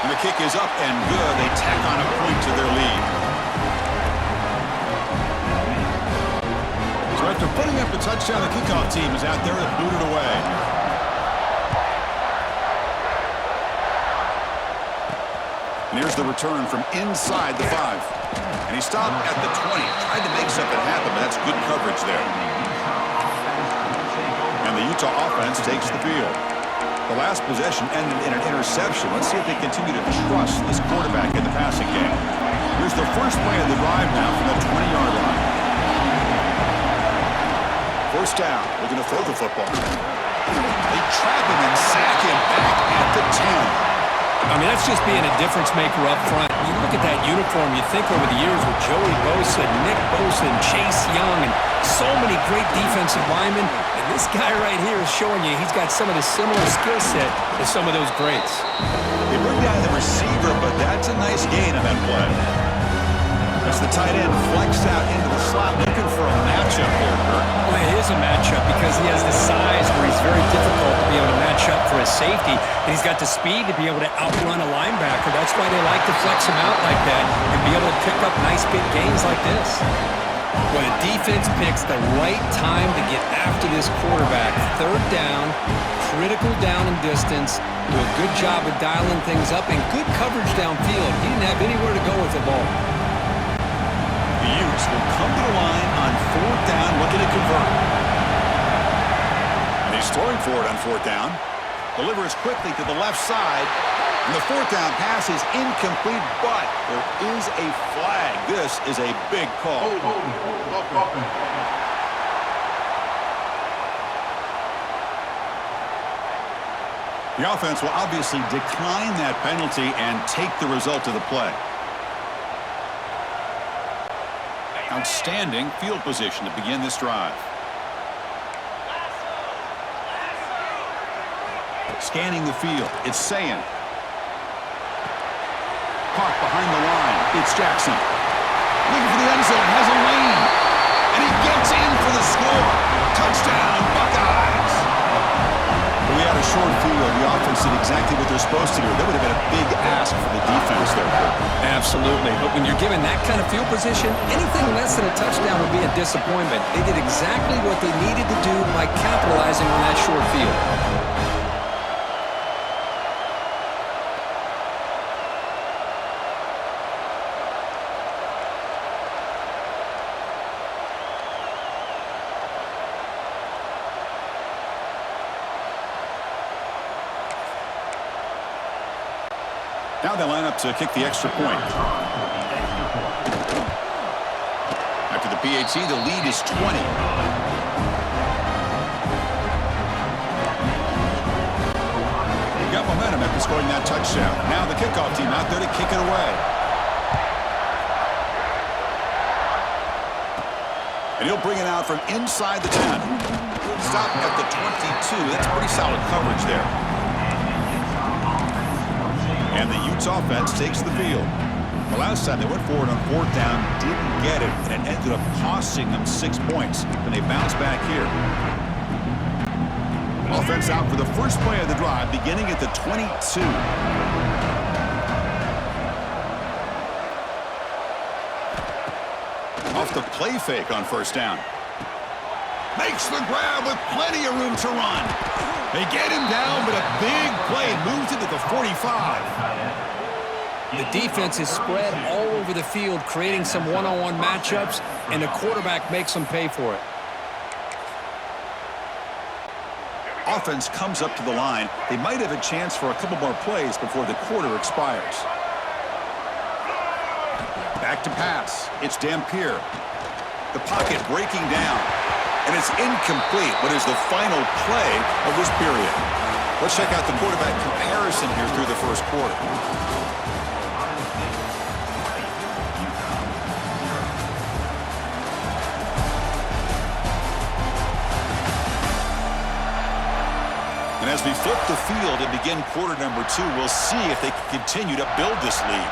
And the kick is up and good. They tack on a point to their lead. So after putting up the touchdown, the kickoff team is out there to boot it away. And here's the return from inside the 5. And he stopped at the 20. Tried to make something happen, but that's good coverage there. And the Utah offense takes the field. The last possession ended in an interception. Let's see if they continue to trust this quarterback in the passing game. Here's the first play of the drive now from the 20-yard line. First down, looking to throw the football. They trap him and sack him back at the 10. I mean, that's just being a difference maker up front. You look at that uniform, you think over the years with Joey Bosa, Nick Bosa, and Chase Young, and so many great defensive linemen. And this guy right here is showing you he's got some of the similar skill set as some of those greats. They bring down the receiver, but that's a nice gain on that play. As the tight end flex out into the slot, looking for a matchup here, Kurt. Well, it is a matchup because he has the size where he's very difficult to be able to match up for his safety, and he's got the speed to be able to outrun a linebacker. That's why they like to flex him out like that and be able to pick up nice big gains like this. Well, the defense picks the right time to get after this quarterback. Third down, critical down and distance, do a good job of dialing things up, and good coverage downfield. He didn't have anywhere to go with the ball. The Utes will come to the line on 4th down, looking to convert. And he's throwing for it on 4th down. Delivers quickly to the left side. And the 4th down pass is incomplete, but there is a flag. This is a big call. The offense will obviously decline that penalty and take the result of the play. Outstanding field position to begin this drive. Scanning the field, it's Sayin. Caught behind the line, it's Jackson. Looking for the end zone, has a lane. And he gets in for the score. Touchdown, Buckeyes. We had a short field. The offense did exactly what they're supposed to do. That would have been a big ask for the defense there. Absolutely. But when you're given that kind of field position, anything less than a touchdown would be a disappointment. They did exactly what they needed to do by capitalizing on that short field. Now they line up to kick the extra point. After the PAT, the lead is 20. He got momentum after scoring that touchdown. Now the kickoff team out there to kick it away. And he'll bring it out from inside the 10. Stop at the 22. That's pretty solid coverage there. And the Utes offense takes the field. The last time they went forward on 4th down, didn't get it, and it ended up costing them 6 points. And they bounce back here. Offense out for the first play of the drive, beginning at the 22. Off the play fake on 1st down. Makes the grab with plenty of room to run. They get him down, but a big play moves into the 45. The defense is spread all over the field, creating some one-on-one matchups, and the quarterback makes them pay for it. Offense comes up to the line. They might have a chance for a couple more plays before the quarter expires. Back to pass. It's Dampier. The pocket breaking down. And it's incomplete, but is the final play of this period. Let's check out the quarterback comparison here through the first quarter. And as we flip the field and begin quarter number 2, we'll see if they can continue to build this lead.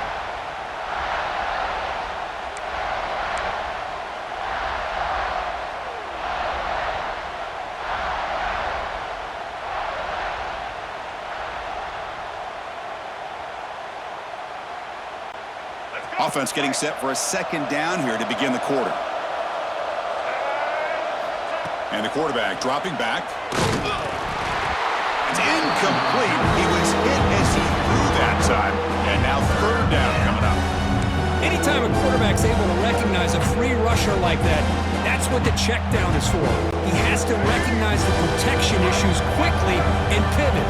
Offense getting set for a second down here to begin the quarter. And the quarterback dropping back. It's incomplete. He was hit as he threw that time. And now third down coming up. Anytime a quarterback's able to recognize a free rusher like that, that's what the check down is for. He has to recognize the protection issues quickly and pivot.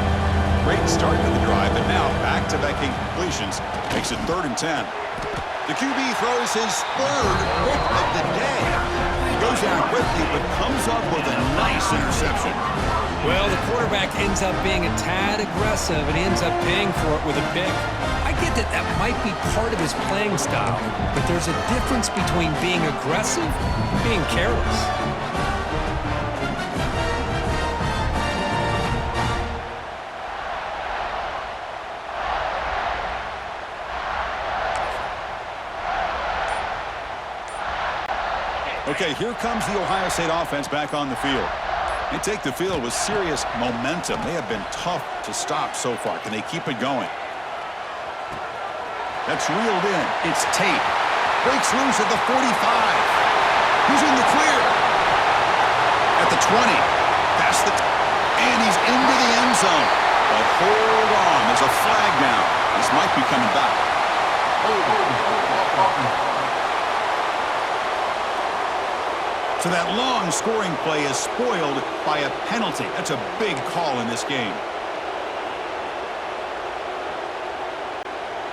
Great start to the drive, but now back-to-back incompletions makes it 3rd and 10. The QB throws his third pick of the day. He goes down quickly, but comes up with a nice interception. Well, the quarterback ends up being a tad aggressive and ends up paying for it with a pick. I get that that might be part of his playing style, but there's a difference between being aggressive and being careless. Okay, here comes the Ohio State offense back on the field. They take the field with serious momentum. They have been tough to stop so far. Can they keep it going? That's reeled in. It's Tate. Breaks loose at the 45. He's in the clear. At the 20. Past the... And he's into the end zone. But hold on. There's a flag now. This might be coming back. So that long scoring play is spoiled by a penalty. That's a big call in this game.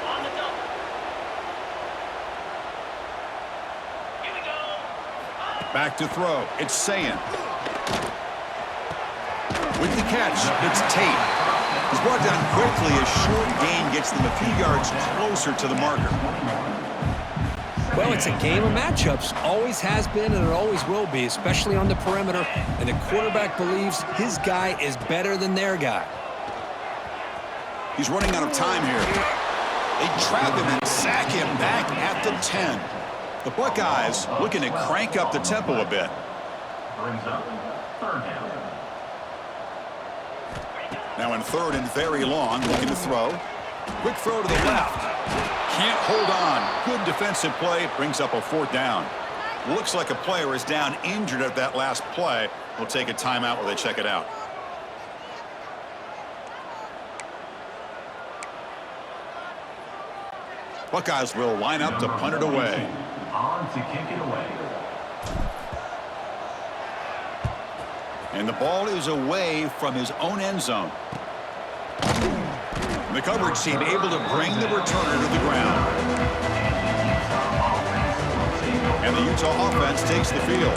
On the double. Here we go. Back to throw. It's Sayin. With the catch, it's Tate. He's brought down quickly as short gain gets them a few yards closer to the marker. Well, it's a game of matchups. Always has been and it always will be, especially on the perimeter. And the quarterback believes his guy is better than their guy. He's running out of time here. They trap him and sack him back at the 10. The Buckeyes looking to crank up the tempo a bit. Brings up 3rd down. Now in 3rd and very long, looking to throw. Quick throw to the left. Can't hold on. Good defensive play. Brings up a 4th down. Looks like a player is down injured at that last play. We'll take a timeout while they check it out. Buckeyes will line up to punt it away. On to kick it away. And the ball is away from his own end zone. The coverage team able to bring the returner to the ground. And the Utah offense takes the field.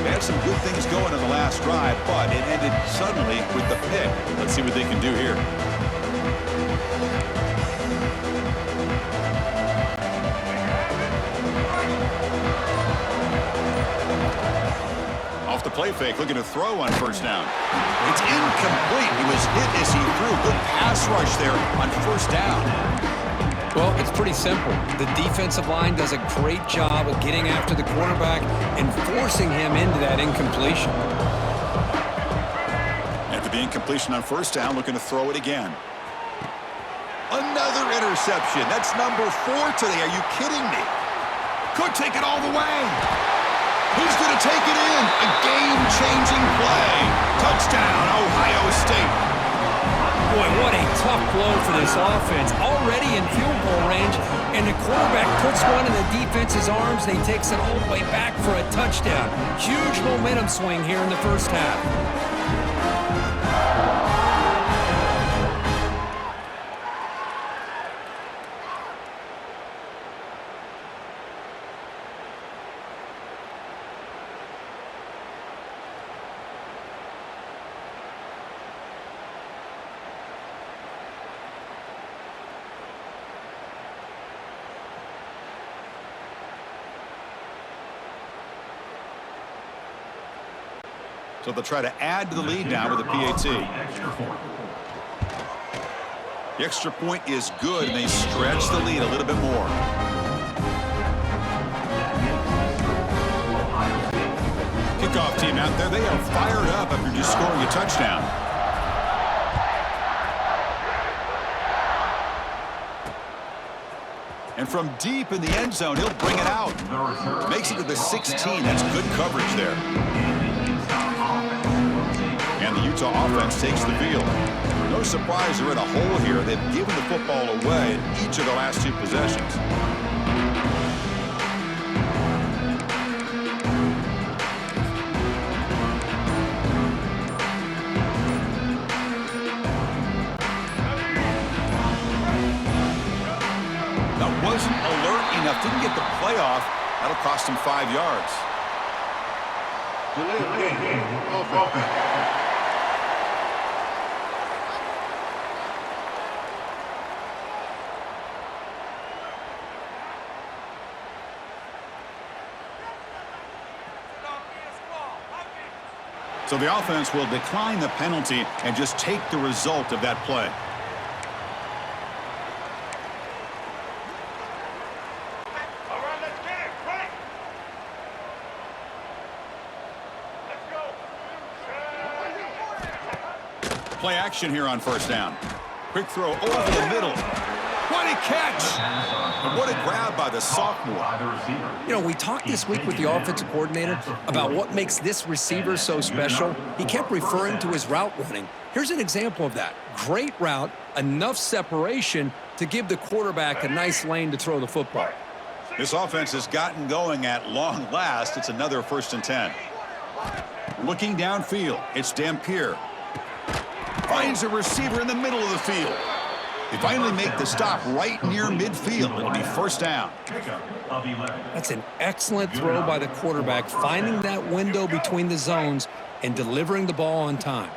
They had some good things going in the last drive, but it ended suddenly with the pick. Let's see what they can do here. Off the play fake, looking to throw on 1st down. It's incomplete. He was hit as he threw. Good pass rush there on 1st down. Well, it's pretty simple. The defensive line does a great job of getting after the quarterback and forcing him into that incompletion. After the incompletion on 1st down, looking to throw it again. Another interception. That's number 4 today. Are you kidding me? Could take it all the way. He's going to take it in. A game-changing play. Touchdown, Ohio State. Boy, what a tough blow for this offense. Already in field goal range, and the quarterback puts one in the defense's arms, and he takes it all the way back for a touchdown. Huge momentum swing here in the 1st half. So they'll try to add to the lead now with a PAT. The extra point is good, and they stretch the lead a little bit more. Kickoff team out there, they are fired up after just scoring a touchdown. And from deep in the end zone, he'll bring it out. Makes it to the 16. That's good coverage there. And the Utah offense takes the field. No surprise they're in a hole here. They've given the football away in each of the last two possessions. That wasn't alert enough. Didn't get the play off. That'll cost him 5 yards. So the offense will decline the penalty and just take the result of that play. All right, let's get it. Right. Let's go. Play action here on first down. Quick throw over the middle. What a catch! And what a grab by the sophomore. You know, we talked this week with the offensive coordinator about what makes this receiver so special. He kept referring to his route running. Here's an example of that. Great route, enough separation to give the quarterback a nice lane to throw the football. This offense has gotten going at long last. It's another 1st and 10. Looking downfield, it's Dampier. Finds a receiver in the middle of the field. They finally make the stop right near midfield. It'll be first down. That's an excellent throw by the quarterback, finding that window between the zones and delivering the ball on time.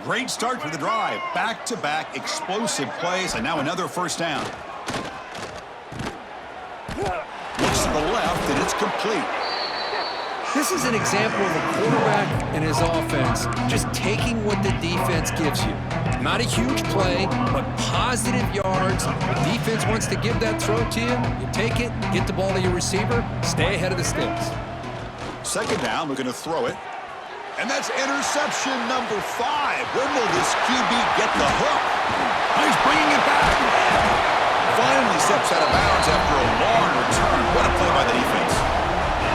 Great start for the drive. Back-to-back explosive plays, and now another first down. Looks to the left, and it's complete. This is an example of a quarterback and his offense just taking what the defense gives you. Not a huge play, but positive yards. The defense wants to give that throw to you. You take it, get the ball to your receiver, stay ahead of the sticks. Second down, we're going to throw it. And that's interception number 5. When will this QB get the hook? Oh, he's bringing it back. Finally steps out of bounds after a long return. What a play by the defense.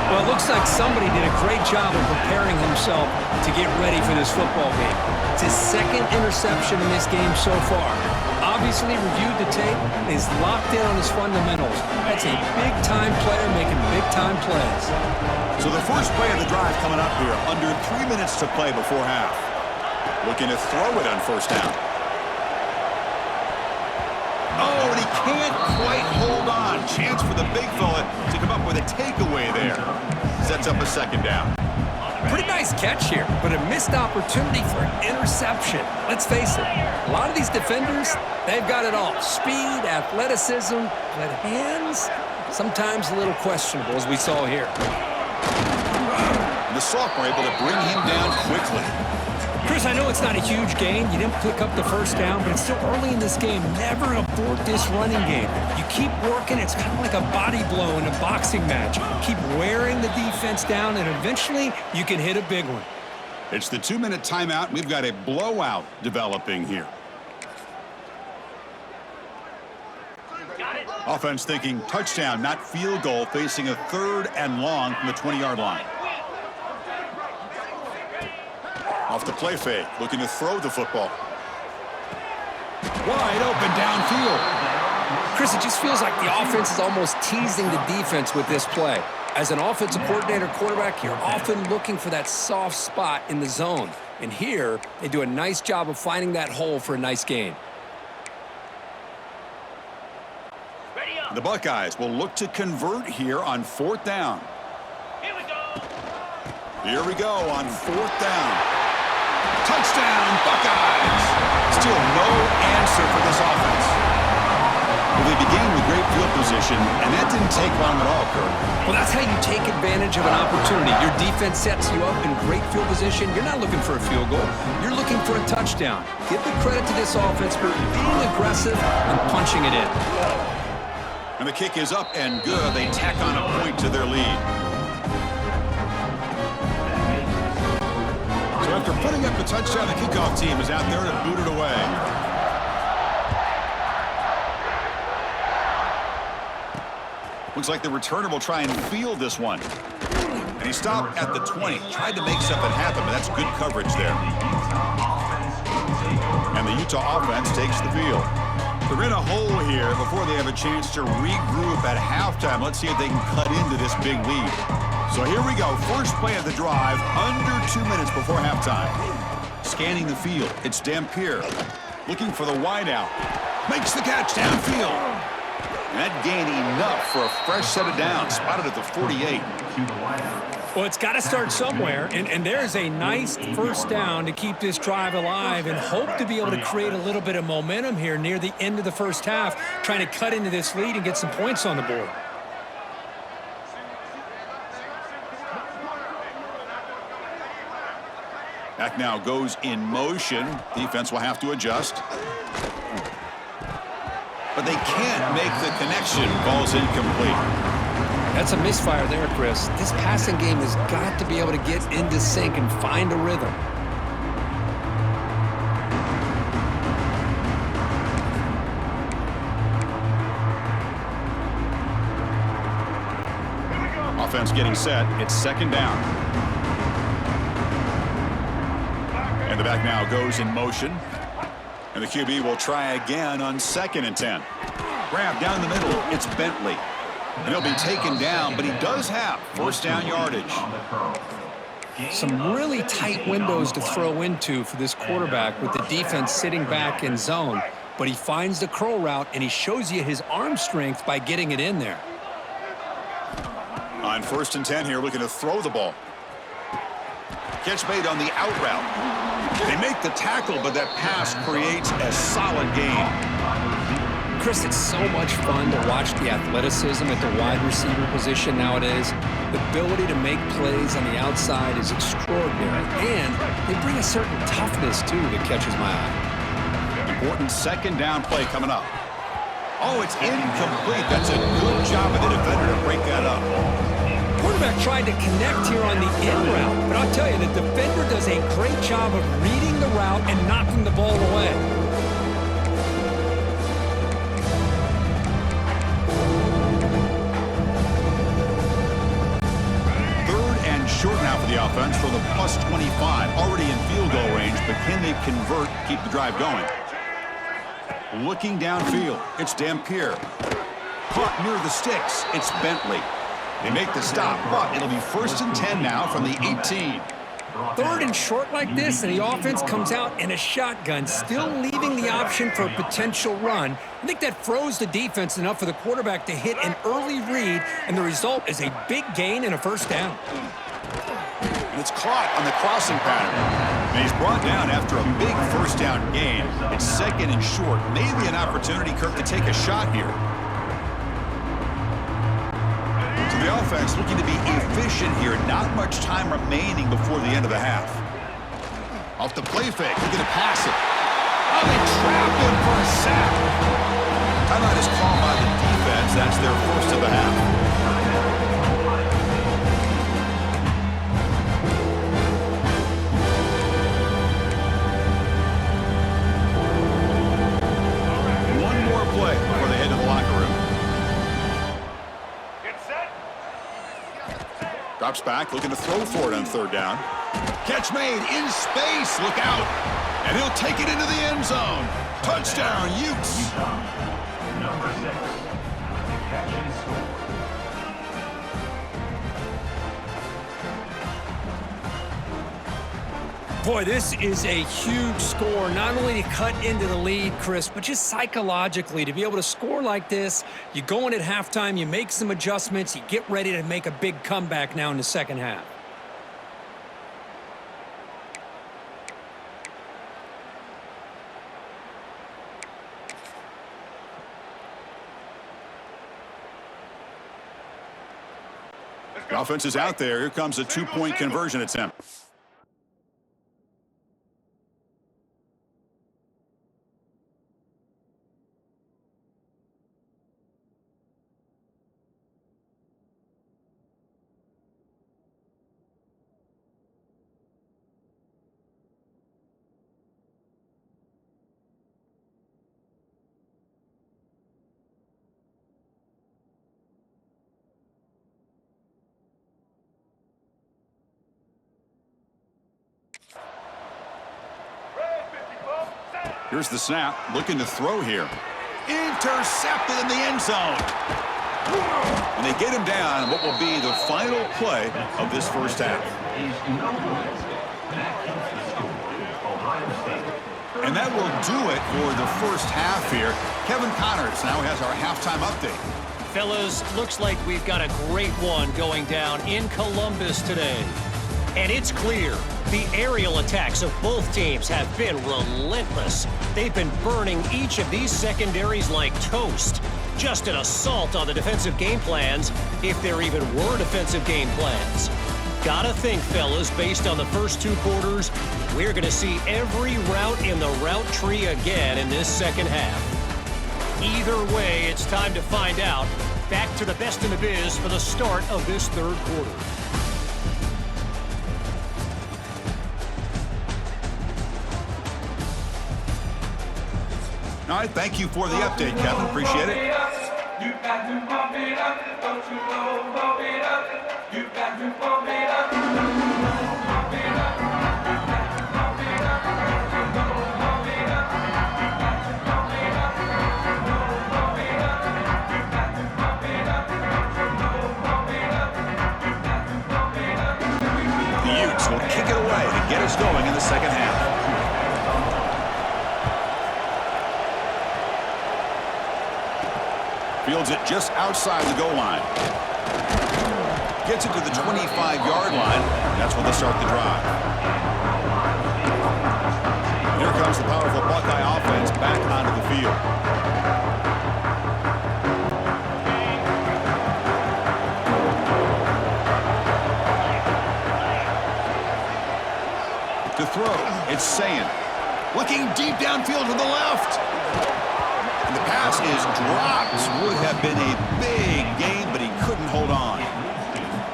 Well, it looks like somebody did a great job of preparing himself to get ready for this football game. It's his second interception in this game so far. Obviously reviewed the tape and is locked in on his fundamentals. That's a big-time player making big-time plays. So the first play of the drive coming up here. Under 3 minutes to play before half. Looking to throw it on first down. Oh, and he can't quite hold on. Chance for the big fella to come up with a takeaway there. Sets up a second down. Pretty nice catch here, but a missed opportunity for an interception. Let's face it, a lot of these defenders, they've got it all. Speed, athleticism, but hands, sometimes a little questionable, as we saw here. The sophomore able to bring him down quickly. Chris, I know it's not a huge gain. You didn't pick up the first down, but it's still early in this game. Never abort this running game. You keep working. It's kind of like a body blow in a boxing match. Keep wearing the defense down, and eventually you can hit a big one. It's the 2-minute timeout. We've got a blowout developing here. Offense thinking touchdown, not field goal, facing a 3rd and long from the 20-yard line. Off the play fake, looking to throw the football. Wide open downfield. Chris, it just feels like the offense is almost teasing the defense with this play. As an offensive coordinator quarterback, you're often looking for that soft spot in the zone. And here, they do a nice job of finding that hole for a nice gain. The Buckeyes will look to convert here on 4th down. Here we go on 4th down. Touchdown, Buckeyes! Still no answer for this offense. Well, they began with great field position, and that didn't take long at all, Kirk. Well, that's how you take advantage of an opportunity. Your defense sets you up in great field position. You're not looking for a field goal. You're looking for a touchdown. Give the credit to this offense for being aggressive and punching it in. And the kick is up and good. They tack on a point to their lead. So after putting up the touchdown, the kickoff team is out there to boot it away. Looks like the returner will try and field this one. And he stopped at the 20. Tried to make something happen, but that's good coverage there. And the Utah offense takes the field. They're in a hole here before they have a chance to regroup at halftime. Let's see if they can cut into this big lead. So here we go. First play of the drive, under 2 minutes before halftime. Scanning the field, it's Dampier. Looking for the wideout. Makes the catch downfield. And that gained enough for a fresh set of downs. Spotted at the 48. Well, it's got to start somewhere, and there's a nice first down to keep this drive alive and hope to be able to create a little bit of momentum here near the end of the first half, trying to cut into this lead and get some points on the board. Back now goes in motion. Defense will have to adjust. But they can't make the connection. Ball's incomplete. That's a misfire there, Chris. This passing game has got to be able to get into sync and find a rhythm. Offense getting set. It's second down. And the back now goes in motion. And the QB will try again on 2nd and 10. Grab down the middle. It's Bentley. And he'll be taken down, but he does have first down yardage. Some really tight windows to throw into for this quarterback with the defense sitting back in zone. But he finds the curl route, and he shows you his arm strength by getting it in there. On 1st and 10 here, looking to throw the ball. Catch made on the out route. They make the tackle, but that pass creates a solid gain. Chris, it's so much fun to watch the athleticism at the wide receiver position nowadays. The ability to make plays on the outside is extraordinary, and they bring a certain toughness, too, that catches my eye. Important second down play coming up. Oh, it's incomplete. That's a good job of the defender to break that up. Quarterback tried to connect here on the in route, but I'll tell you, the defender does a great job of reading the route and knocking the ball away. Short now for the offense for the plus 25. Already in field goal range, but can they convert, keep the drive going? Looking downfield, it's Dampier. Caught near the sticks, it's Bentley. They make the stop, but it'll be 1st and 10 now from the 18. 3rd and short like this, and the offense comes out in a shotgun, still leaving the option for a potential run. I think that froze the defense enough for the quarterback to hit an early read, and the result is a big gain and a first down. And it's caught on the crossing pattern. And he's brought down after a big first down gain. It's 2nd and short. Maybe an opportunity, Kirk, to take a shot here. So the offense looking to be efficient here. Not much time remaining before the end of the half. Off the play fake, looking to pass it. Oh, they trap him for a sack. Timeout is called by the defense. That's their first of the half. Play before they head to the locker room. Get set. Drops back, looking to throw for it on 3rd down. Catch made in space. Look out. And he'll take it into the end zone. Touchdown, Utes. Number 6. Catch and score. Boy, this is a huge score, not only to cut into the lead, Chris, but just psychologically to be able to score like this. You go in at halftime, you make some adjustments, you get ready to make a big comeback now in the second half. The offense is out there. Here comes a 2-point conversion attempt. Here's the snap, looking to throw here. Intercepted in the end zone. And they get him down in what will be the final play of this first half. And that will do it for the first half here. Kevin Connors now has our halftime update. Fellas, looks like we've got a great one going down in Columbus today. And it's clear, the aerial attacks of both teams have been relentless. They've been burning each of these secondaries like toast. Just an assault on the defensive game plans, if there even were defensive game plans. Gotta think, fellas, based on the first two quarters, we're gonna see every route in the route tree again in this second half. Either way, it's time to find out. Back to the best in the biz for the start of this third quarter. All right, thank you for the update, Kevin. Appreciate it. You got to pump it up, don't you know, pump it up. You got to pump it up, don't you know, pump it up. You got to pump it up, don't you know, pump it up. You got to pump it up, don't you know, pump it up. You got to pump it up, don't you know, pump it up. You got to pump it up. The Utes will kick it away to get us going in the second half. Fields it just outside the goal line. Gets it to the 25-yard line. That's when they start the drive. Here comes the powerful Buckeye offense back onto the field. To throw, it's Sayin. Looking deep downfield to the left. And the pass is dropped. Would have been a big gain, but he couldn't hold on.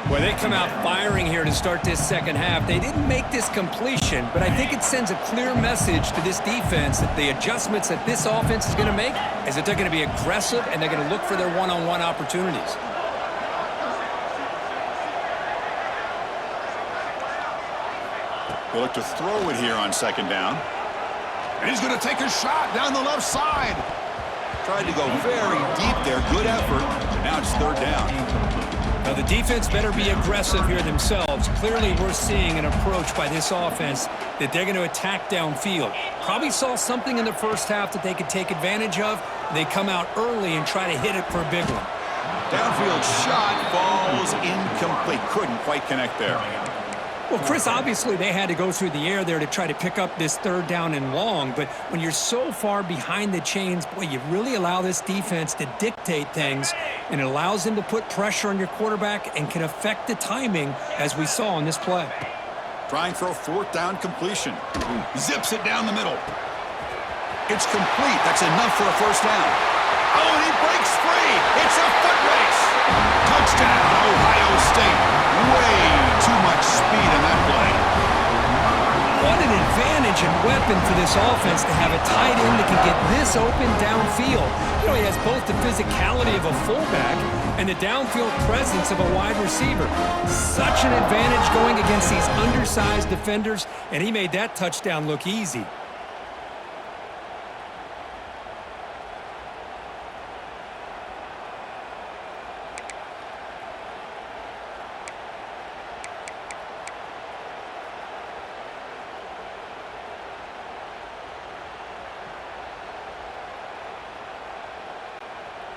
Well, they come out firing here to start this second half. They didn't make this completion, but I think it sends a clear message to this defense that the adjustments that this offense is going to make is that they're going to be aggressive and they're going to look for their one-on-one opportunities. They'll look to throw it here on second down. And he's going to take a shot down the left side. Tried to go very deep there. Good effort. And now it's third down. Now, the defense better be aggressive here themselves. Clearly, we're seeing an approach by this offense that they're going to attack downfield. Probably saw something in the first half that they could take advantage of. They come out early and try to hit it for a big one. Downfield shot falls incomplete. Couldn't quite connect there. Well, Chris, obviously they had to go through the air there to try to pick up this third down and long, but when you're so far behind the chains, boy, you really allow this defense to dictate things, and it allows them to put pressure on your quarterback and can affect the timing, as we saw on this play. Trying for a fourth down completion. Zips it down the middle. It's complete. That's enough for a first down. Oh, and he breaks free. It's a foot race. Touchdown, Ohio State. Way too much speed in that play. What an advantage and weapon for this offense to have a tight end that can get this open downfield. You know, he has both the physicality of a fullback and the downfield presence of a wide receiver. Such an advantage going against these undersized defenders, and he made that touchdown look easy.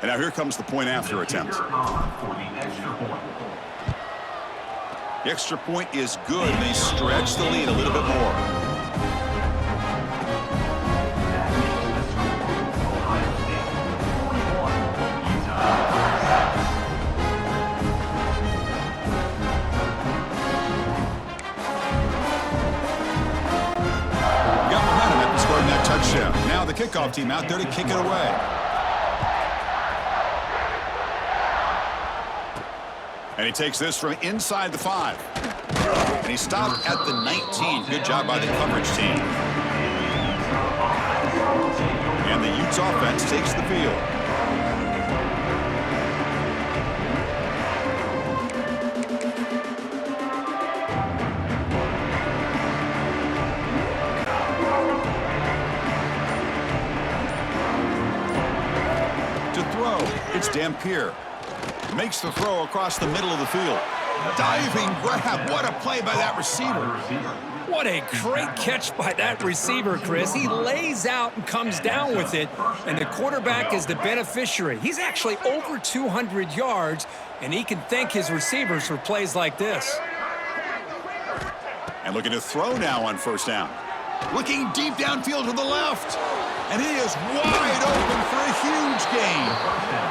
And now here comes the point after attempt. For the extra point. The extra point is good, and they stretch the lead a little bit more. Ohio State 41, Utah 6. Got momentum after scoring that touchdown. Now the kickoff team out there to kick it away. And he takes this from inside the 5. And he stopped at the 19. Good job by the coverage team. And the Utes offense takes the field. It's Dampier. Makes the throw across the middle of the field. Diving grab. What a play by that receiver. What a great catch by that receiver, Chris. He lays out and comes down with it, and the quarterback is the beneficiary. He's actually over 200 yards, and he can thank his receivers for plays like this. And looking to throw now on first down. Looking deep downfield to the left. And he is wide open for a huge gain.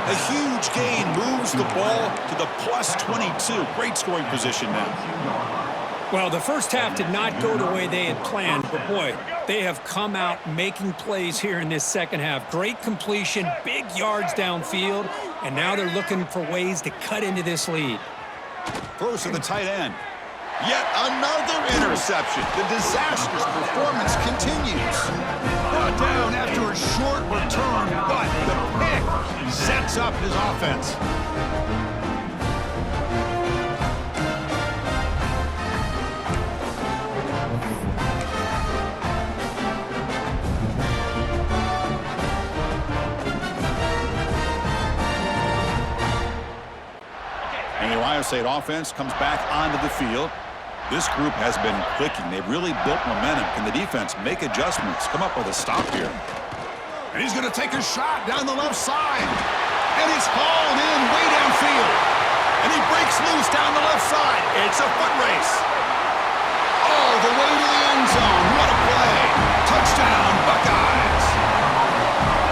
A huge gain moves the ball to the plus 22. Great scoring position now. Well, the first half did not go the way they had planned, but boy, they have come out making plays here in this second half. Great completion, big yards downfield, and now they're looking for ways to cut into this lead. Throws to the tight end. Yet another interception. The disastrous performance continues. Brought down after a short return, but the pick sets up his offense. And the Ohio State offense comes back onto the field. This group has been clicking. They've really built momentum. Can the defense make adjustments? Come up with a stop here. And he's going to take a shot down the left side. And he's hauled in way downfield. And he breaks loose down the left side. It's a foot race. All the way to the end zone. What a play. Touchdown, Buckeyes.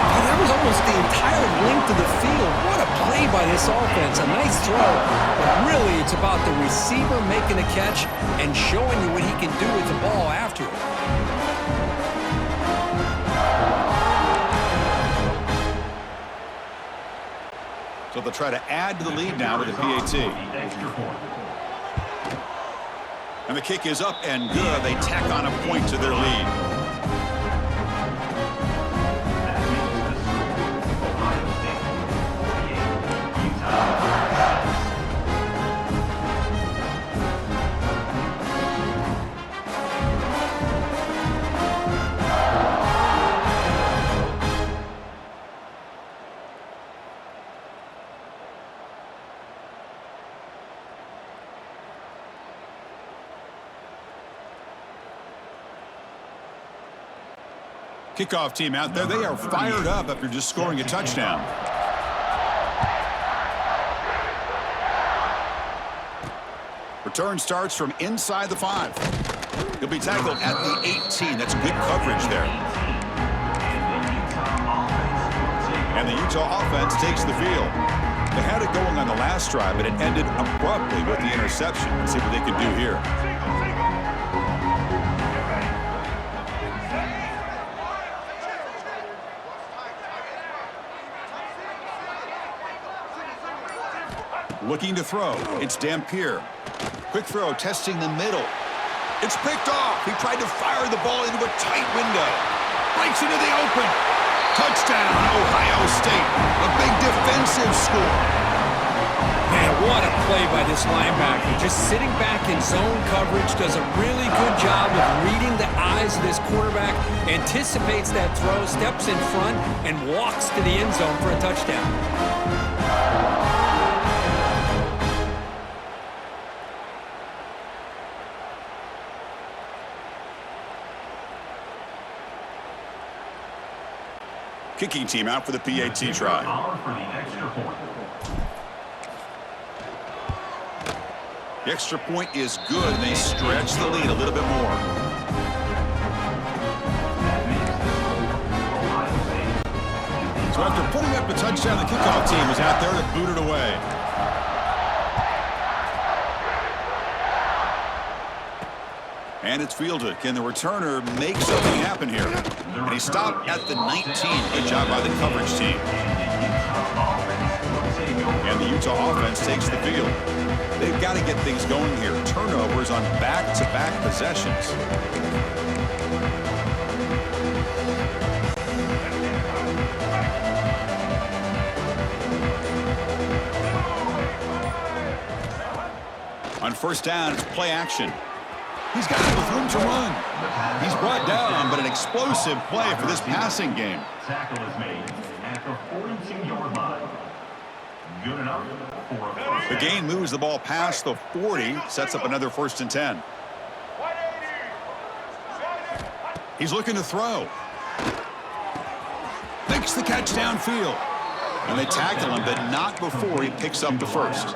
Oh, that was almost the entire length of the field. What a play by this offense. A nice throw. But really, it's about the receiver making a catch and showing you what he can do with the ball after it. So they'll try to add to the lead now with the PAT. And the kick is up and good. They tack on a point to their lead. Kickoff team out there. They are fired up after just scoring a touchdown. Return starts from inside the 5. He'll be tackled at the 18. That's good coverage there. And the Utah offense takes the field. They had it going on the last drive, but it ended abruptly with the interception. Let's see what they can do here. Looking to throw. It's Dampier. Quick throw, testing the middle. It's picked off. He tried to fire the ball into a tight window. Breaks into the open. Touchdown, Ohio State. A big defensive score. Man, what a play by this linebacker. Just sitting back in zone coverage, does a really good job of reading the eyes of this quarterback, anticipates that throw, steps in front, and walks to the end zone for a touchdown. Kicking team out for the PAT try. The extra point is good, and they stretch the lead a little bit more. So after putting up a touchdown, the kickoff team was out there to boot it away. And it's fielded. Can the returner make something happen here? And he stopped at the 19. Good job by the coverage team. And the Utah offense takes the field. They've got to get things going here. Turnovers on back-to-back possessions. On first down, it's play action. He's got it with room to run. He's brought down, but an explosive play for this passing game. Tackle is made at the 42-yard line. enough for a first The gain moves the ball past the 40, sets up another 1st and 10. He's looking to throw. Makes the catch downfield. And they tackle him, but not before he picks up the first.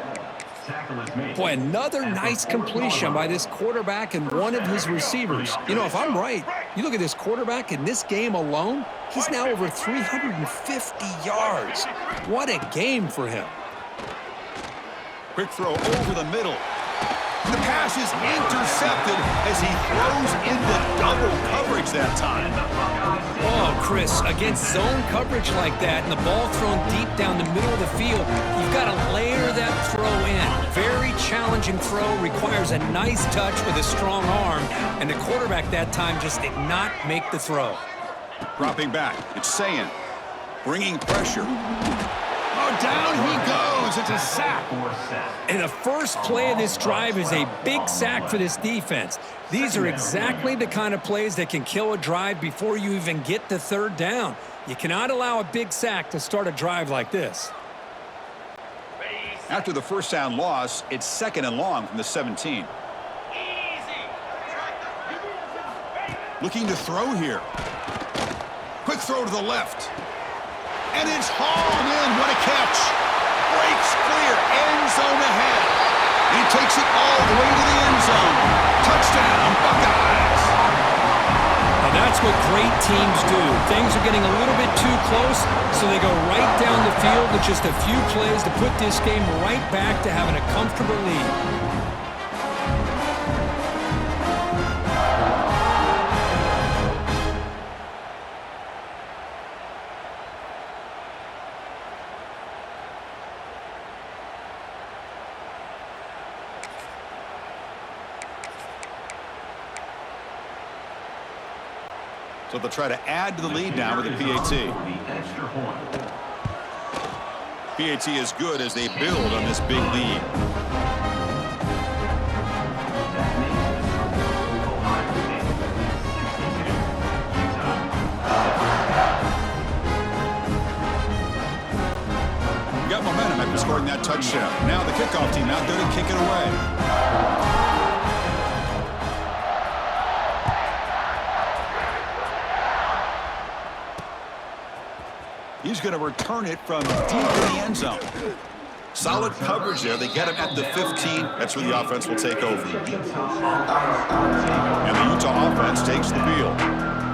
tackle is made. Boy, another nice completion by this quarterback and one of his receivers. You know, if I'm right, you look at this quarterback in this game alone, he's now over 350 yards. What a game for him. Quick throw over the middle. The pass is intercepted as he throws into double coverage that time. Oh, Chris, against zone coverage like that and the ball thrown deep down the middle of the field, you've got to layer that throw in. Very challenging throw, requires a nice touch with a strong arm, and the quarterback that time just did not make the throw. Dropping back, it's Sayin, bringing pressure. Oh, down he goes. It's a sack. And the first play of this drive is a big sack for this defense. These are exactly the kind of plays that can kill a drive before you even get to third down. You cannot allow a big sack to start a drive like this. After the first down loss, it's 2nd and long from the 17. Looking to throw here. Quick throw to the left. And it's hauled in. What a catch. Breaks clear. End zone ahead. He takes it all the way to the end zone. Touchdown, Buckeyes. Now that's what great teams do. Things are getting a little bit too close, so they go right down the field with just a few plays to put this game right back to having a comfortable lead. So they'll try to add to the lead now with a PAT. PAT is good as they build on this big lead. Got momentum after scoring that touchdown. Now the kickoff team out there to kick it away. He's going to return it from deep in the end zone. Solid coverage there. They get him at the 15. That's where the offense will take over. And the Utah offense takes the field.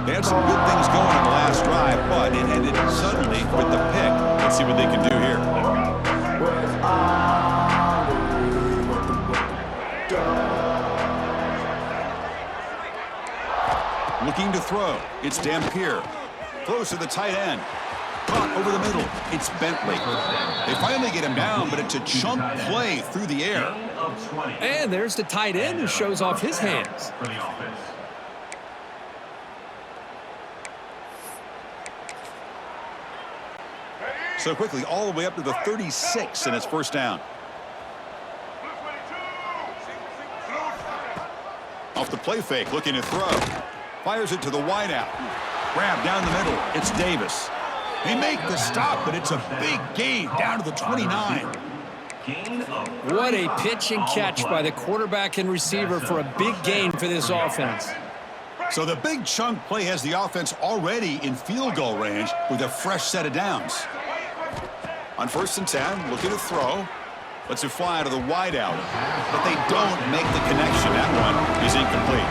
They had some good things going on the last drive, but it ended suddenly with the pick. Let's see what they can do here. Looking to throw. It's Dampier. Throws to the tight end. Caught over the middle. It's Bentley. They finally get him down, but it's a chunk play through the air. And there's the tight end who shows off his hands. So quickly, all the way up to the 36, and it's first down. Off the play fake, looking to throw. Fires it to the wideout. Grab down the middle. It's Davis. They make the stop, but it's a big gain down to the 29. What a pitch and catch by the quarterback and receiver for a big gain for this offense. So the big chunk play has the offense already in field goal range with a fresh set of downs. On 1st and 10, looking to throw. Lets it fly to the wideout, but they don't make the connection. That one is incomplete.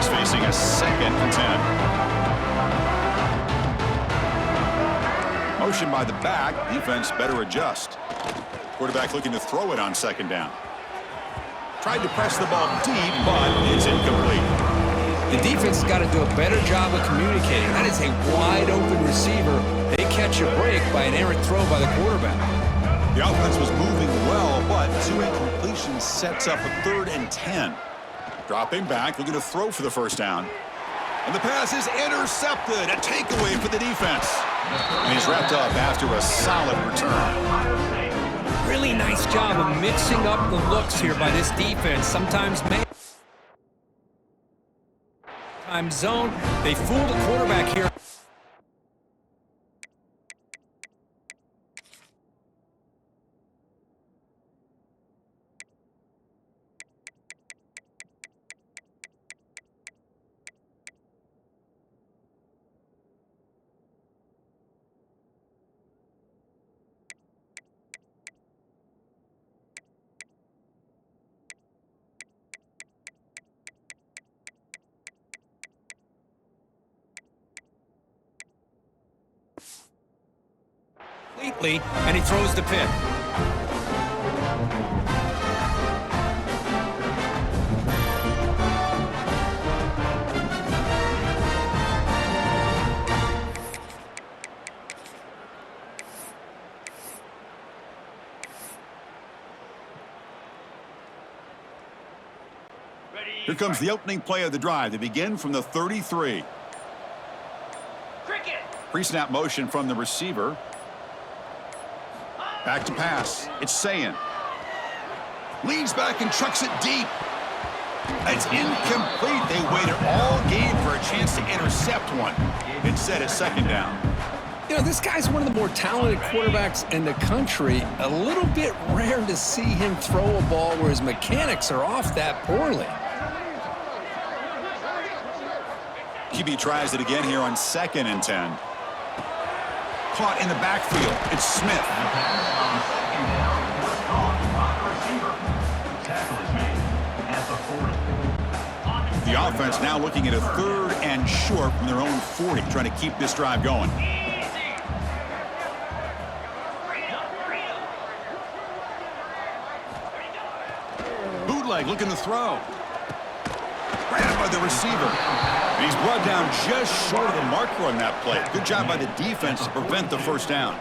Facing a 2nd and 10. Motion by the back. Defense better adjust. Quarterback looking to throw it on 2nd down. Tried to press the ball deep, but it's incomplete. The defense has got to do a better job of communicating. That is a wide-open receiver. They catch a break by an errant throw by the quarterback. The offense was moving well, but 2 incompletions sets up a 3rd and 10. Dropping back, looking to throw for the first down. And the pass is intercepted. A takeaway for the defense. And he's wrapped up after a solid return. Really nice job of mixing up the looks here by this defense. Sometimes zone. They fooled the quarterback here. Completely, and he throws the pick. Here comes the opening play of the drive. They begin from the 33. Pre-snap motion from the receiver. Back to pass. It's Sayin. Leans back and chucks it deep. It's incomplete. They waited all game for a chance to intercept one. Instead, it's second down. You know, this guy's one of the more talented quarterbacks in the country. A little bit rare to see him throw a ball where his mechanics are off that poorly. QB tries it again here on 2nd and 10. Caught in the backfield. It's Smith. The offense now looking at a 3rd and short from their own 40, trying to keep this drive going. Bootleg looking to throw. Grabbed by the receiver. And he's brought down just short of the marker on that play. Good job by the defense to prevent the first down.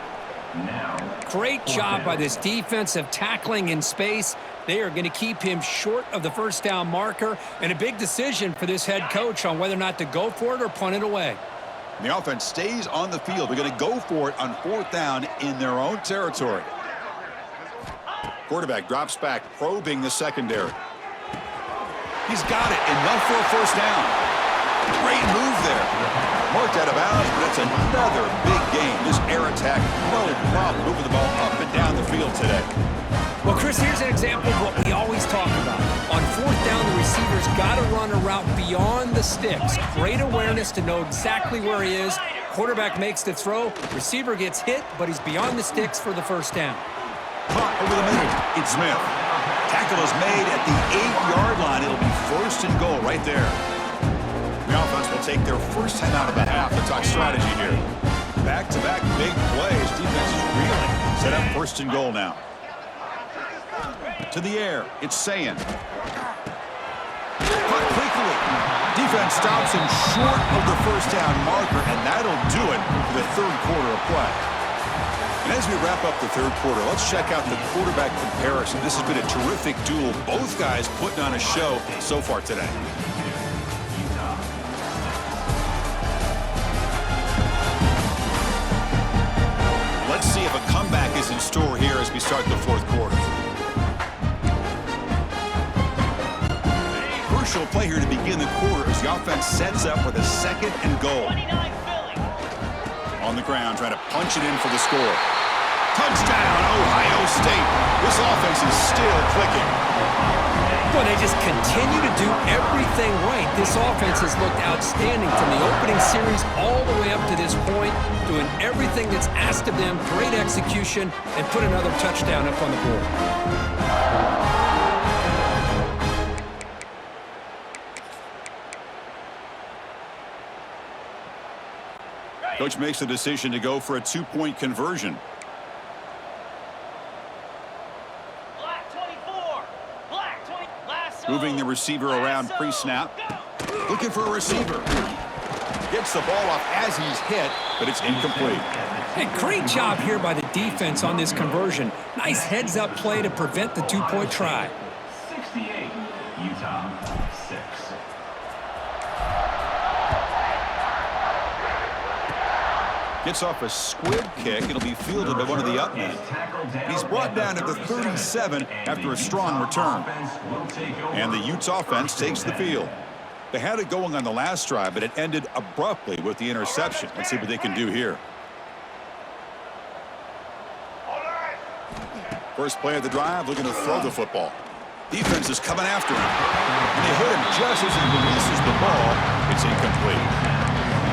Great job by this defensive tackling in space. They are going to keep him short of the first down marker, and a big decision for this head coach on whether or not to go for it or punt it away. The offense stays on the field. They're going to go for it on 4th down in their own territory. Quarterback drops back, probing the secondary. He's got it. Enough for a first down. Great move there. Marked out of bounds, but it's another big game. This air attack, no problem moving the ball up and down the field today. Well, Chris, here's an example of what we always talk about. On 4th down, the receiver's got to run a route beyond the sticks. Great awareness to know exactly where he is. Quarterback makes the throw. Receiver gets hit, but he's beyond the sticks for the first down. Caught over the middle. It's Smith. Tackle is made at the 8-yard line. It'll be 1st and goal right there. The offense will take their first 10 out of the half. Let's talk strategy here. Back-to-back big plays. Defense is reeling. Set up 1st and goal now. To the air. It's Sayin. Caught quickly. Defense stops him short of the first down marker, and that'll do it for the 3rd quarter of play. And as we wrap up the 3rd quarter, let's check out the quarterback comparison. This has been a terrific duel. Both guys putting on a show so far today. Let's see if a comeback is in store here as we start the 4th quarter. Crucial play here to begin the quarter as the offense sets up with a 2nd and goal. On the ground, trying to punch it in for the score. Touchdown, Ohio State. This offense is still clicking. Well, they just continue to do everything right. This offense has looked outstanding from the opening series all the way up to this point, doing everything that's asked of them, great execution, and put another touchdown up on the board. Coach makes the decision to go for a 2-point conversion. Moving the receiver around pre-snap. Looking for a receiver. Gets the ball off as he's hit, but it's incomplete. Hey, great job here by the defense on this conversion. Nice heads-up play to prevent the 2-point try. 68, Utah 6. Gets off a squib kick. It'll be fielded by one of the up men. He's brought down at the 37 after a strong return. And the Utes offense takes the field. They had it going on the last drive, but it ended abruptly with the interception. Let's see what they can do here. First play of the drive, looking to throw the football. Defense is coming after him. And they hit him just as he releases the ball. It's incomplete.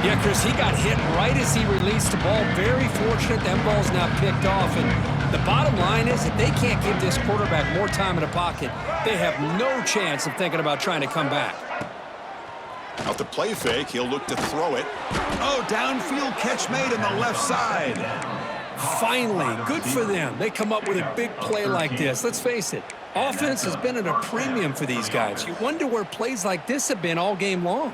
Yeah, Chris, he got hit right as he released the ball. Very fortunate that ball's not picked off. And the bottom line is if they can't give this quarterback more time in the pocket, they have no chance of thinking about trying to come back. Off the play fake, he'll look to throw it. Oh, downfield catch made on the left side. Finally, good for them. They come up with a big play like this. Let's face it, offense has been at a premium for these guys. You wonder where plays like this have been all game long.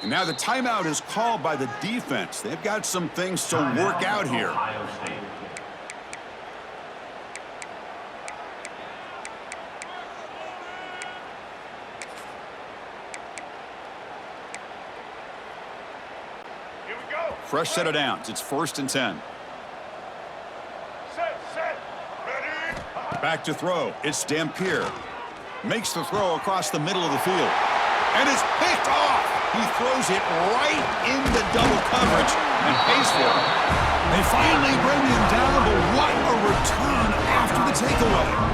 And now the timeout is called by the defense. They've got some things to work out here. Ohio State. Fresh set of downs. It's 1st and 10. Back to throw. It's Dampier. Makes the throw across the middle of the field. And it's picked off. He throws it right into double coverage and pays for it. They finally bring him down, but what a return after the takeaway.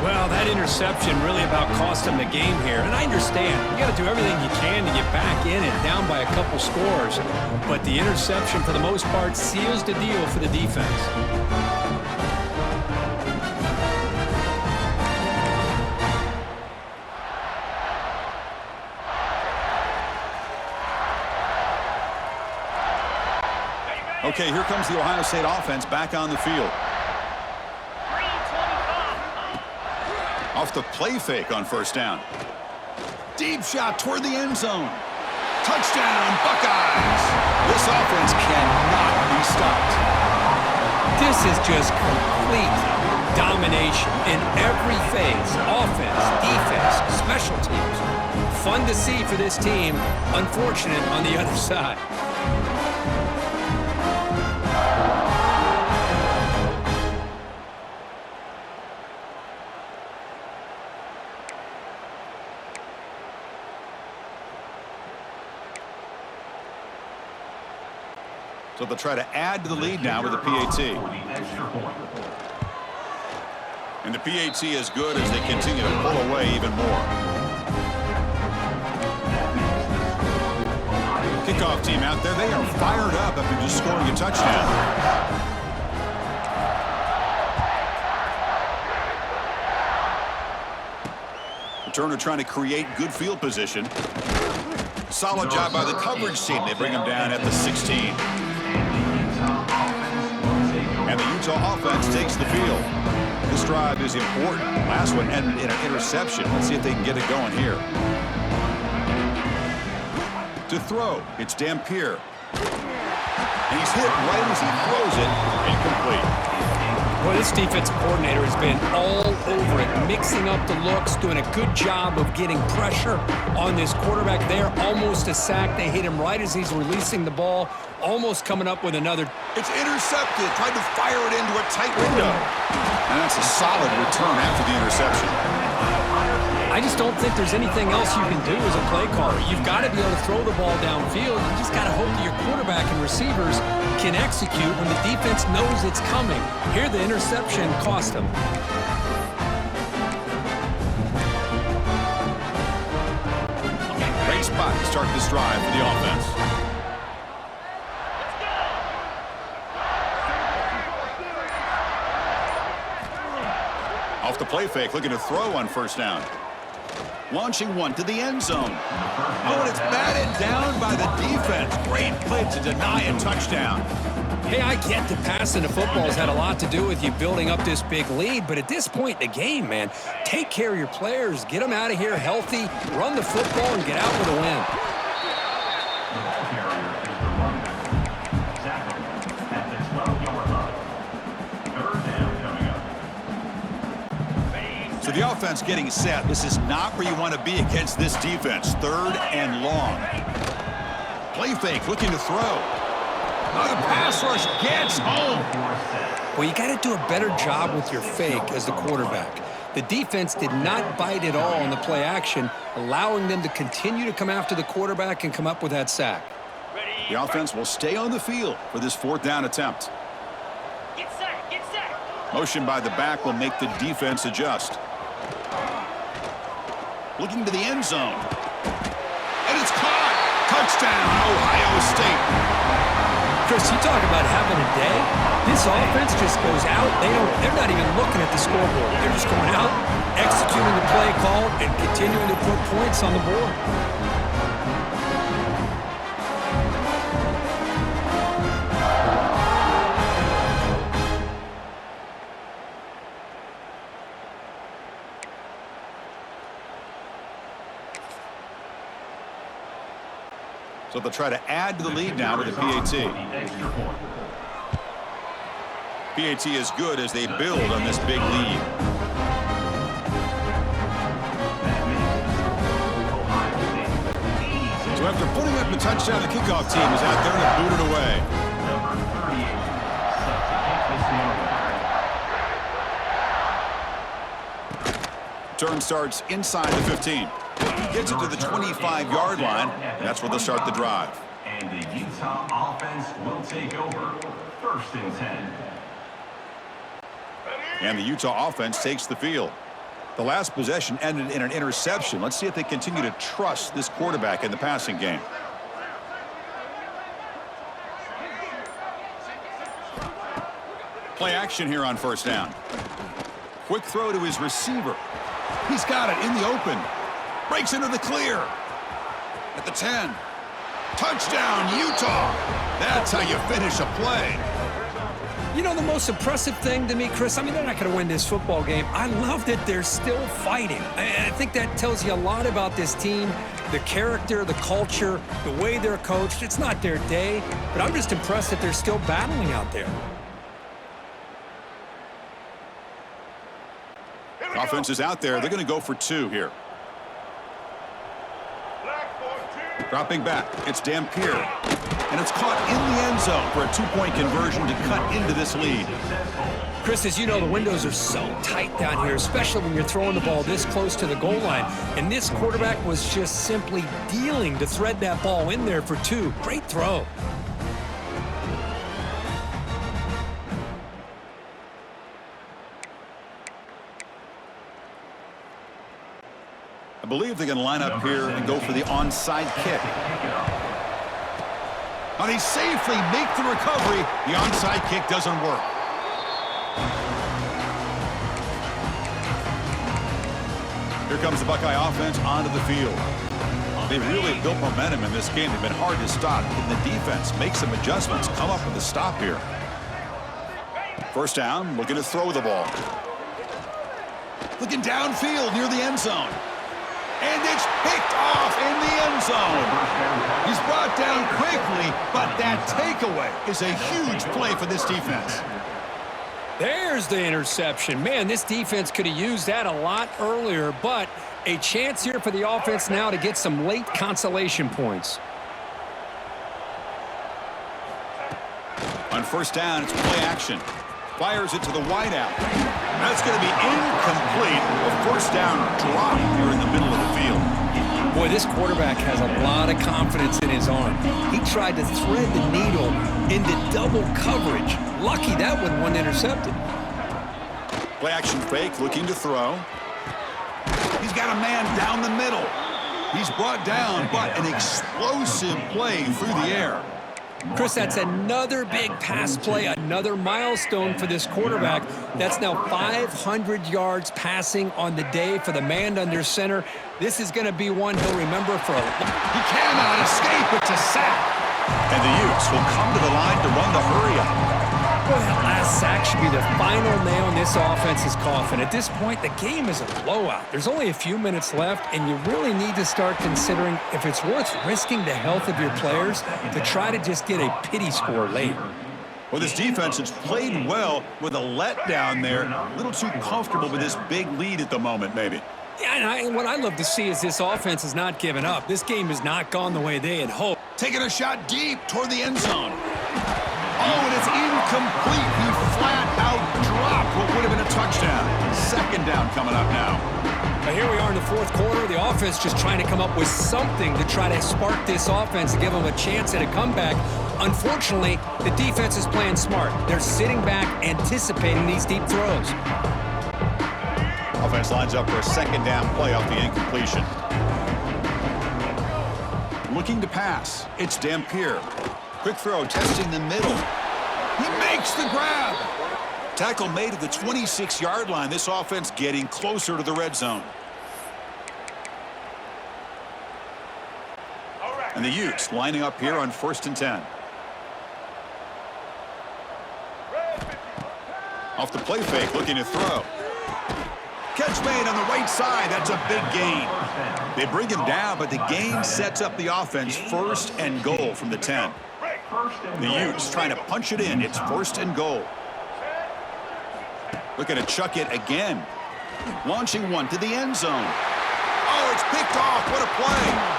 Well, that interception really about cost them the game here. And I understand. You got to do everything you can to get back in and down by a couple scores. But the interception, for the most part, seals the deal for the defense. Okay, here comes the Ohio State offense back on the field. Off the play fake on 1st down. Deep shot toward the end zone. Touchdown, Buckeyes. This offense cannot be stopped. This is just complete domination in every phase. Offense, defense, special teams. Fun to see for this team. Unfortunate on the other side. So they'll try to add to the lead now with the PAT. And the PAT is good as they continue to pull away even more. Kickoff team out there. They are fired up after just scoring a touchdown. Returner trying to create good field position. Solid job by the coverage team. They bring him down at the 16. And the Utah offense takes the field. This drive is important. Last one ended in an interception. Let's see if they can get it going here. To throw, it's Dampier. And he's hit right as he throws it. Incomplete. Well, this defensive coordinator has been all over it, mixing up the looks, doing a good job of getting pressure on this quarterback there. Almost a sack. They hit him right as he's releasing the ball, almost coming up with another. It's intercepted. Tried to fire it into a tight window. And that's a solid return after the interception. I just don't think there's anything else you can do as a play caller. You've got to be able to throw the ball downfield. You just got to hope that your quarterback and receivers can execute when the defense knows it's coming. Here, the interception cost them. Great spot to start this drive for the offense. Off the play fake, looking to throw on 1st down. Launching one to the end zone. Oh, and it's batted down by the defense. Great play to deny a touchdown. Hey, I get that passing the football has had a lot to do with you building up this big lead, but at this point in the game, man, take care of your players, get them out of here healthy, run the football, and get out with a win. So the offense getting set. This is not where you want to be against this defense. 3rd and long. Play fake, looking to throw. Oh, the pass rush gets home. Well, you got to do a better job with your fake as the quarterback. The defense did not bite at all on the play action, allowing them to continue to come after the quarterback and come up with that sack. The offense will stay on the field for this 4th down attempt. Get set, get set. Motion by the back will make the defense adjust. Looking to the end zone. And it's caught. Touchdown, Ohio State. Chris, you talk about having a day. This offense just goes out. They're not even looking at the scoreboard. They're just going out, executing the play call, and continuing to put points on the board. So they'll try to add to the lead now with the PAT. PAT is good as they build on this big lead. So after putting up the touchdown, the kickoff team is out there to boot it away. Number 38, set to kick this one. Turn starts inside the 15. Gets it to the 25-yard line, and that's where they'll start the drive. And the Utah offense will take over. 1st and 10. And the Utah offense takes the field. The last possession ended in an interception. Let's see if they continue to trust this quarterback in the passing game. Play action here on 1st down. Quick throw to his receiver. He's got it in the open. Breaks into the clear. At the 10. Touchdown, Utah. That's how you finish a play. You know, the most impressive thing to me, Chris, I mean, they're not going to win this football game. I love that they're still fighting. I think that tells you a lot about this team, the character, the culture, the way they're coached. It's not their day, but I'm just impressed that they're still battling out there. Offense is out there. They're going to go for 2 here. Dropping back, it's Dampier. And it's caught in the end zone for a 2-point conversion to cut into this lead. Chris, as you know, the windows are so tight down here, especially when you're throwing the ball this close to the goal line. And this quarterback was just simply dealing to thread that ball in there for 2. Great throw. I believe they're going to line up here and go for the onside kick. And they safely make the recovery. The onside kick doesn't work. Here comes the Buckeye offense onto the field. They've really built momentum in this game. They've been hard to stop. Can the defense make some adjustments, come up with a stop here? 1st down, looking to throw the ball. Looking downfield near the end zone. And it's picked off in the end zone. He's brought down quickly, but that takeaway is a huge play for this defense. There's the interception. Man, this defense could have used that a lot earlier, but a chance here for the offense now to get some late consolation points. On 1st down, it's play action. Fires it to the wideout. That's going to be incomplete. A 1st down drop here in the middle of the field. Boy, this quarterback has a lot of confidence in his arm. He tried to thread the needle into double coverage. Lucky that one wasn't intercepted. Play action fake, looking to throw. He's got a man down the middle. He's brought down, but an explosive play through the air. Chris, that's another big pass play, another milestone for this quarterback. That's now 500 yards passing on the day for the man under center. This is going to be one he'll remember for a long time. He cannot escape. It's a sack. And the Utes will come to the line to run the hurry-up. Boy, that last sack should be the final nail in this offense's coffin. At this point, the game is a blowout. There's only a few minutes left, and you really need to start considering if it's worth risking the health of your players to try to just get a pity score late. Well, this defense has played well with a letdown there. A little too comfortable with this big lead at the moment, maybe. Yeah, and what I love to see is this offense has not given up. This game has not gone the way they had hoped. Taking a shot deep toward the end zone. Oh, and it's incomplete. He flat out dropped what would have been a touchdown. Second down coming up now. But here we are in the fourth quarter. The offense just trying to come up with something to try to spark this offense to give them a chance at a comeback. Unfortunately, the defense is playing smart. They're sitting back, anticipating these deep throws. Offense lines up for a second down play off the incompletion. Looking to pass. It's Dampier. Quick throw, testing the middle. He makes the grab. Tackle made at the 26-yard line. This offense getting closer to the red zone. And the Utes lining up here on 1st and 10. Off the play fake, looking to throw. Catch made on the right side. That's a big gain. They bring him down, but the gain sets up the offense 1st and goal from the 10. The Utes trying to punch it in. It's 1st and goal. Looking to chuck it again. Launching one to the end zone. Oh, it's picked off. What a play.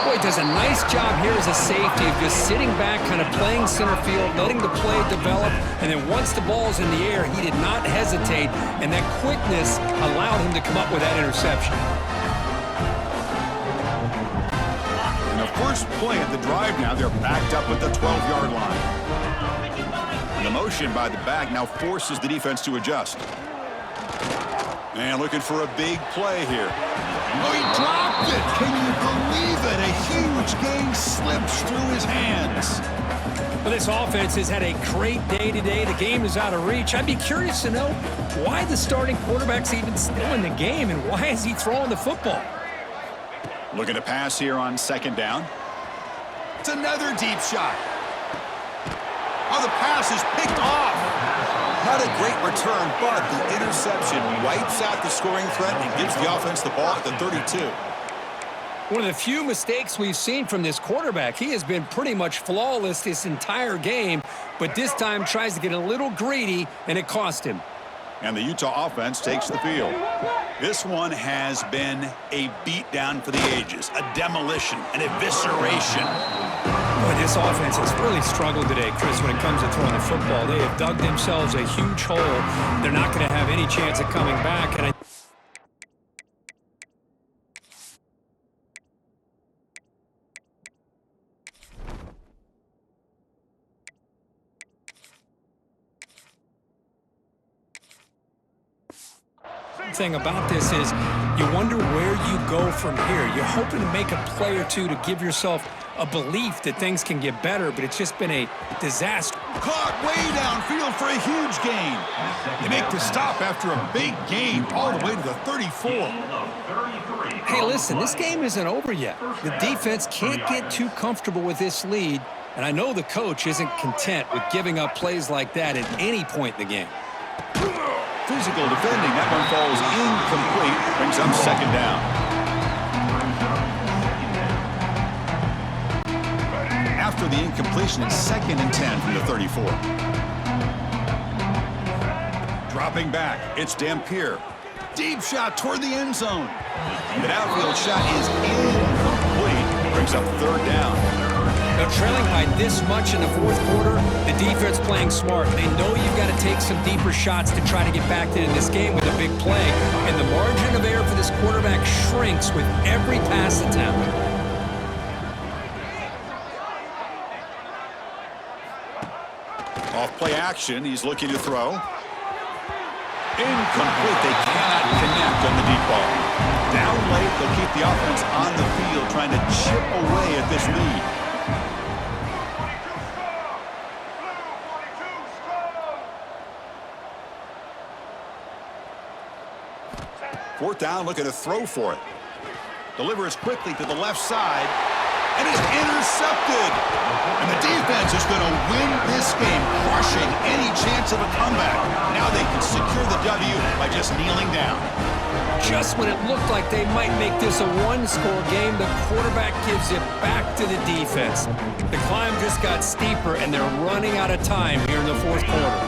Boy, does a nice job here as a safety of just sitting back, kind of playing center field, letting the play develop, and then once the ball's in the air, he did not hesitate, and that quickness allowed him to come up with that interception. And the first play of the drive now, they're backed up at the 12-yard line. The motion by the back now forces the defense to adjust. And looking for a big play here. Oh, he dropped it. Can you believe it? A huge gain slips through his hands. Well, this offense has had a great day today. The game is out of reach. I'd be curious to know why the starting quarterback's even still in the game and why is he throwing the football? Looking to pass here on 2nd down. It's another deep shot. Oh, the pass is picked off. Not a great return, but the interception wipes out the scoring threat and gives the offense the ball at the 32. One of the few mistakes we've seen from this quarterback. He has been pretty much flawless this entire game, but this time tries to get a little greedy, and it cost him. And the Utah offense takes the field. This one has been a beatdown for the ages, a demolition, an evisceration. Boy, this offense has really struggled today, Chris, when it comes to throwing the football. They have dug themselves a huge hole. They're not going to have any chance of coming back. And thing about this is you wonder where you go from here. You're hoping to make a play or two to give yourself a belief that things can get better, but it's just been a disaster. Caught way downfield for a huge gain. They make the stop after a big gain all the way to the 34. Hey, listen, this game isn't over yet. The defense can't get too comfortable with this lead, and I know the coach isn't content with giving up plays like that at any point in the game. Physical defending. That one falls incomplete. Brings up 2nd down. After the incompletion, it's 2nd and 10 from the 34. Dropping back. It's Dampier. Deep shot toward the end zone. The outfield shot is incomplete. Brings up 3rd down. Now, trailing by this much in the fourth quarter, the defense playing smart. They know you've got to take some deeper shots to try to get back into this game with a big play. And the margin of error for this quarterback shrinks with every pass attempt. Off play action. He's looking to throw. Incomplete. They cannot connect on the deep ball. Down late, they'll keep the offense on the field trying to chip away at this lead. 4th down, looking to throw for it. Delivers quickly to the left side, and it's intercepted. And the defense is going to win this game, crushing any chance of a comeback. Now they can secure the W by just kneeling down. Just when it looked like they might make this a one-score game, the quarterback gives it back to the defense. The climb just got steeper, and they're running out of time here in the fourth quarter.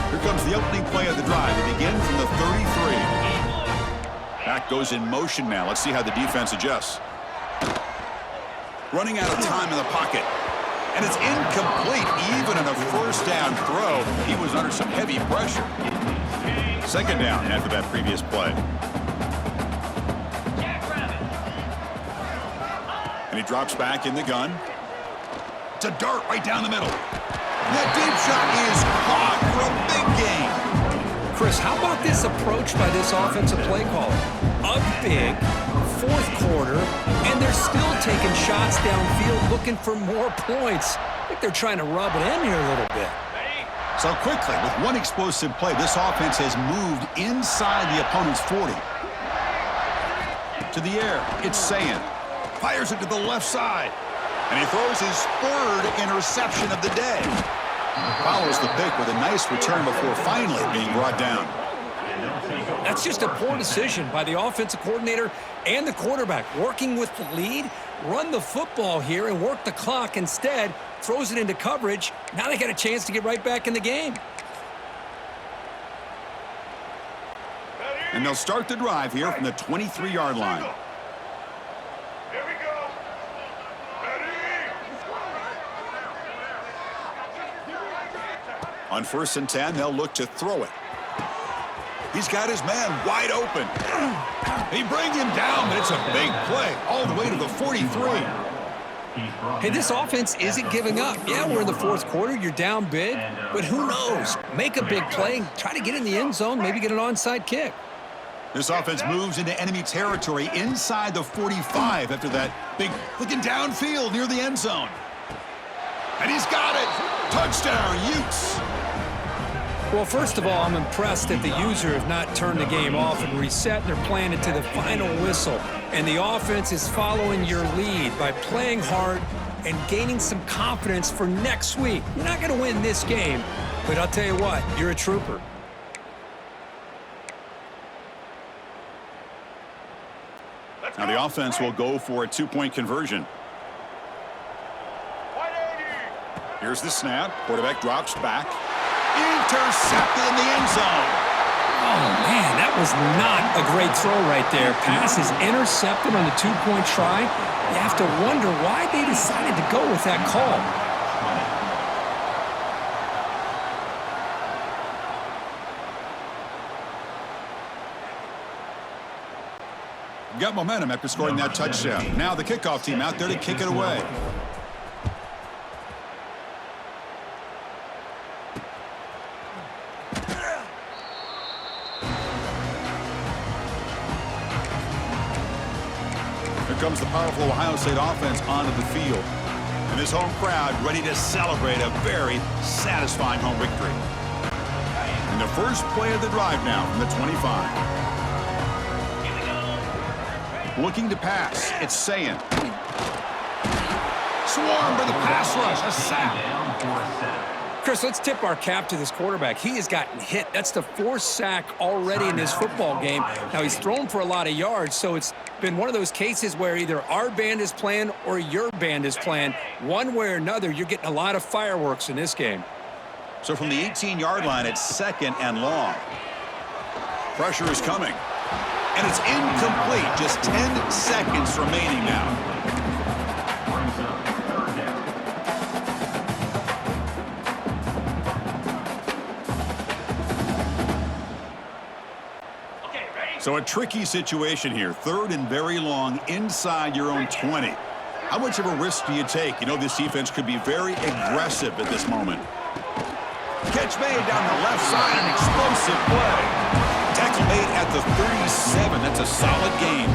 Here comes the opening play of the drive. They begin from the 33. Back goes in motion now. Let's see how the defense adjusts. Running out of time in the pocket. And it's incomplete. Even on a first down throw, he was under some heavy pressure. Second down after that previous play. And he drops back in the gun. It's a dart right down the middle. That deep shot is caught for a big gain. Chris, how about this approach by this offensive play caller? Up big, fourth quarter, and they're still taking shots downfield looking for more points. I think they're trying to rub it in here a little bit. So quickly, with one explosive play, this offense has moved inside the opponent's 40. To the air, it's Sayan. Fires it to the left side. And he throws his third interception of the day. Follows the pick with a nice return before finally being brought down. That's just a poor decision by the offensive coordinator and the quarterback. Working with the lead, run the football here and work the clock. Instead, throws it into coverage. Now they got a chance to get right back in the game. And they'll start the drive here from the 23-yard line. Here we go. On 1st and 10, they'll look to throw it. He's got his man wide open. They bring him down, but it's a big play all the way to the 43. Hey, this offense isn't giving up. Yeah, we're in the fourth quarter. You're down big, but who knows? Make a big play, try to get in the end zone, maybe get an onside kick. This offense moves into enemy territory inside the 45 after that big looking downfield near the end zone. And he's got it. Touchdown, Utes. Well, first of all, I'm impressed that the user have not turned the game off and reset. They're playing it to the final whistle. And the offense is following your lead by playing hard and gaining some confidence for next week. You're not going to win this game, but I'll tell you what, you're a trooper. Now the offense will go for a two-point conversion. Here's the snap. Quarterback drops back. Intercepted in the end zone. Oh, man, that was not a great throw right there. Pass is intercepted on the two-point try. You have to wonder why they decided to go with that call. Got momentum after scoring that touchdown. Now the kickoff team out there to kick it away. Here comes the powerful Ohio State offense onto the field. And this home crowd ready to celebrate a very satisfying home victory. And the first play of the drive now from the 25. Looking to pass. It's Sayan. Swarmed by the pass rush. A sack. Chris, let's tip our cap to this quarterback. He has gotten hit. That's the fourth sack already in this football game. Now, he's thrown for a lot of yards, so it's been one of those cases where either our band is playing or your band is playing. One way or another, you're getting a lot of fireworks in this game. So from the 18-yard line, it's 2nd and long. Pressure is coming. And it's incomplete. Just 10 seconds remaining now. So a tricky situation here. 3rd and very long inside your own 20. How much of a risk do you take? You know this defense could be very aggressive at this moment. Catch made down the left side. An explosive play. Tackle made at the 37. That's a solid gain.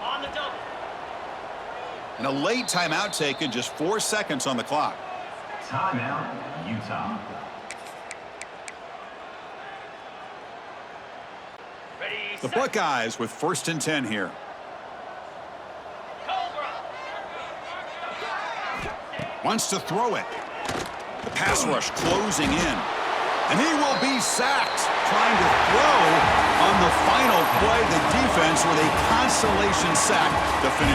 On the double. And a late timeout taken, just 4 seconds on the clock. Timeout, Utah. Ready, The Buckeyes with 1st and 10 here. Wants to throw it. The pass rush closing in. And he will be sacked. Trying to throw on the final play. The defense with a consolation sack to finish.